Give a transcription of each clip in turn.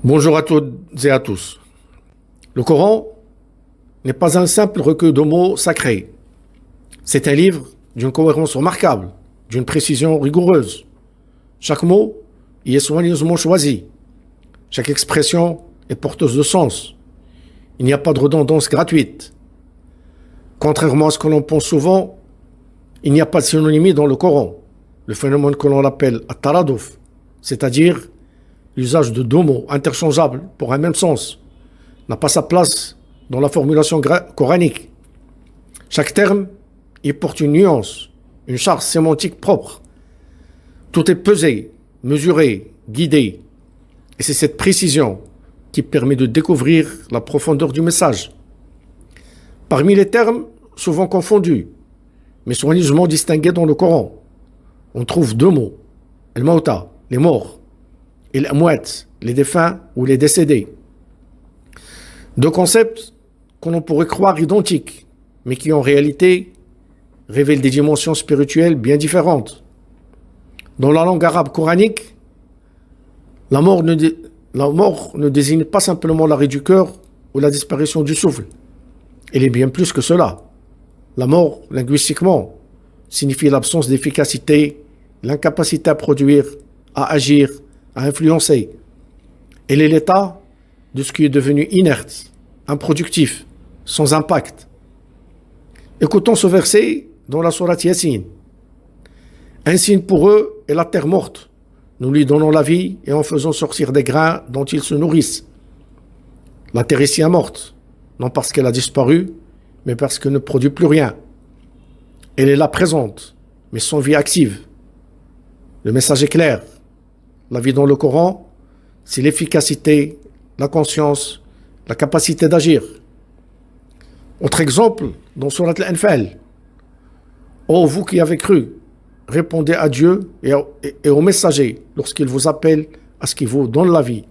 Bonjour à toutes et à tous. Le Coran n'est pas un simple recueil de mots sacrés. C'est un livre d'une cohérence remarquable, d'une précision rigoureuse. Chaque mot y est soigneusement choisi. Chaque expression est porteuse de sens. Il n'y a pas de redondance gratuite. Contrairement à ce que l'on pense souvent, il n'y a pas de synonymie dans le Coran. Le phénomène que l'on appelle at-taraduf, c'est-à-dire l'usage de deux mots interchangeables pour un même sens, n'a pas sa place dans la formulation coranique. Chaque terme y porte une nuance, une charge sémantique propre. Tout est pesé, mesuré, guidé. Et c'est cette précision qui permet de découvrir la profondeur du message. Parmi les termes souvent confondus, mais soigneusement distingués dans le Coran, on trouve deux mots, al-mauta, les morts, et l'amwat, les défunts ou les décédés. Deux concepts que l'on pourrait croire identiques, mais qui en réalité révèlent des dimensions spirituelles bien différentes. Dans la langue arabe coranique, la mort ne désigne pas simplement l'arrêt du cœur ou la disparition du souffle. Elle est bien plus que cela. La mort, linguistiquement, signifie l'absence d'efficacité, l'incapacité à produire, à agir, à influencer. Elle est l'état de ce qui est devenu inerte, improductif, sans impact. Écoutons ce verset dans la sourate Yasin. Un signe pour eux est la terre morte. Nous lui donnons la vie et en faisant sortir des grains dont ils se nourrissent. La terre ici est morte, non parce qu'elle a disparu, mais parce qu'elle ne produit plus rien. Elle est là présente, mais sans vie active. Le message est clair. La vie dans le Coran, c'est l'efficacité, la conscience, la capacité d'agir. Autre exemple, dans Surat Al-Anfal. Ô vous qui avez cru, répondez à Dieu et aux messagers lorsqu'ils vous appellent à ce qui vous donne la vie.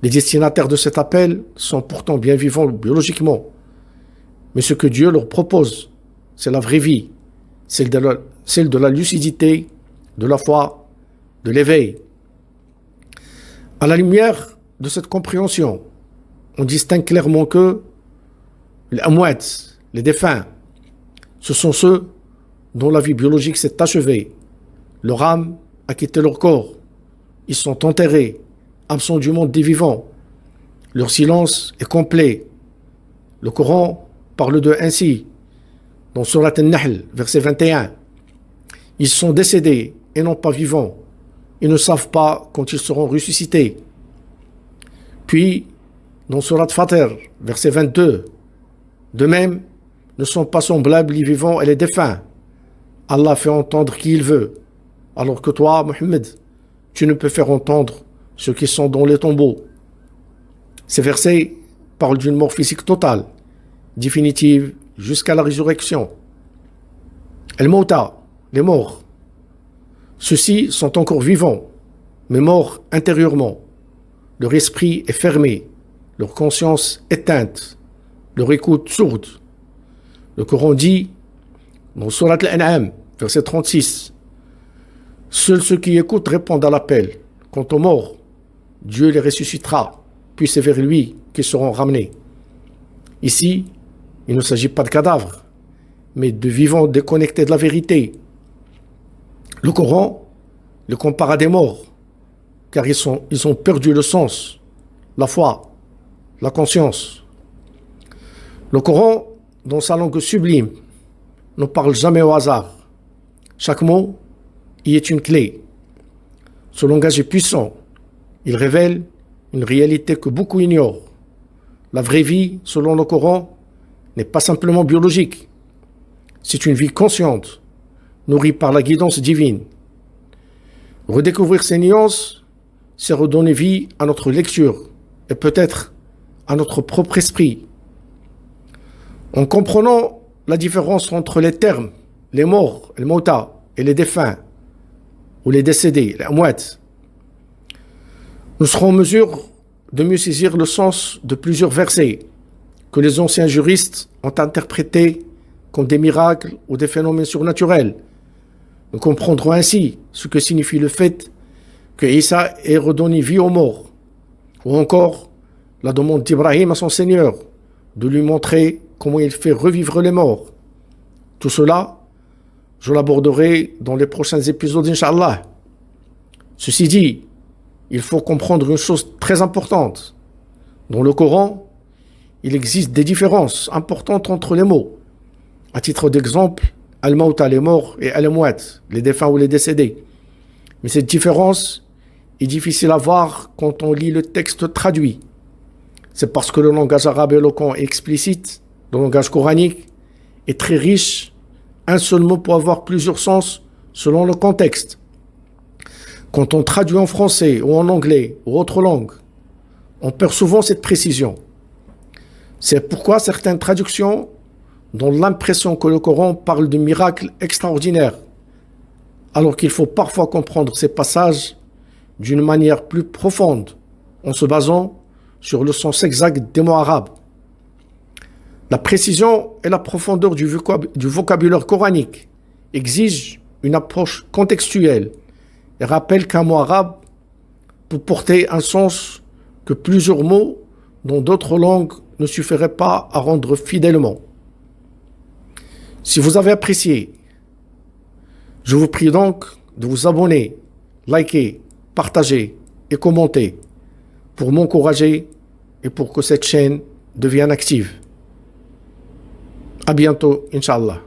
Les destinataires de cet appel sont pourtant bien vivants biologiquement. Mais ce que Dieu leur propose, c'est la vraie vie, celle de la lucidité, de la foi, de l'éveil. À la lumière de cette compréhension, on distingue clairement que les amwat, les défunts, ce sont ceux dont la vie biologique s'est achevée. Leur âme a quitté leur corps. Ils sont enterrés, absents du monde des vivants. Leur silence est complet. Le Coran parle d'eux ainsi, dans Surat An-Nahl, verset 21. Ils sont décédés et non pas vivants. Ils ne savent pas quand ils seront ressuscités. Puis, dans Surat Fatir, verset 22, de même, ne sont pas semblables les vivants et les défunts. Allah fait entendre qui il veut, alors que toi, Mohammed, tu ne peux faire entendre ceux qui sont dans les tombeaux. Ces versets parlent d'une mort physique totale, définitive, jusqu'à la résurrection. El-Mauta, les morts. Ceux-ci sont encore vivants, mais morts intérieurement. Leur esprit est fermé, leur conscience éteinte, leur écoute sourde. Le Coran dit, dans Surat Al-An'am, verset 36, « Seuls ceux qui écoutent répondent à l'appel. Quant aux morts, Dieu les ressuscitera, puis c'est vers lui qu'ils seront ramenés. » Ici, il ne s'agit pas de cadavres, mais de vivants déconnectés de la vérité. Le Coran les compare à des morts, car ils ont perdu le sens, la foi, la conscience. Le Coran, dans sa langue sublime, ne parle jamais au hasard. Chaque mot y est une clé. Ce langage est puissant. Il révèle une réalité que beaucoup ignorent. La vraie vie, selon le Coran, n'est pas simplement biologique. C'est une vie consciente, nourrie par la guidance divine. Redécouvrir ces nuances, c'est redonner vie à notre lecture et peut-être à notre propre esprit. En comprenant la différence entre les termes, les morts, les mauta, et les défunts, ou les décédés, les amwat, nous serons en mesure de mieux saisir le sens de plusieurs versets que les anciens juristes ont interprétés comme des miracles ou des phénomènes surnaturels. Nous comprendrons ainsi ce que signifie le fait que Isa ait redonné vie aux morts, Ou encore la demande d'Ibrahim à son Seigneur de lui montrer comment il fait revivre les morts. Tout cela, je l'aborderai dans les prochains épisodes, Inch'Allah. Ceci dit, il faut comprendre une chose très importante. Dans le Coran, il existe des différences importantes entre les mots. À titre d'exemple, Al-Mawta, les morts, et Al-Amwat, les défunts ou les décédés. Mais cette différence est difficile à voir quand on lit le texte traduit. C'est parce que le langage arabe éloquent et explicite, le langage coranique, est très riche. Un seul mot peut avoir plusieurs sens selon le contexte. Quand on traduit en français ou en anglais ou autre langue, on perd souvent cette précision. C'est pourquoi certaines traductions donnent l'impression que le Coran parle de miracles extraordinaires, alors qu'il faut parfois comprendre ces passages d'une manière plus profonde, en se basant sur le sens exact des mots arabes. La précision et la profondeur du vocabulaire coranique exigent une approche contextuelle et rappellent qu'un mot arabe peut porter un sens que plusieurs mots dans d'autres langues ne suffiraient pas à rendre fidèlement. Si vous avez apprécié, je vous prie donc de vous abonner, liker, partager et commenter pour m'encourager et pour que cette chaîne devienne active. À bientôt, Inch'Allah.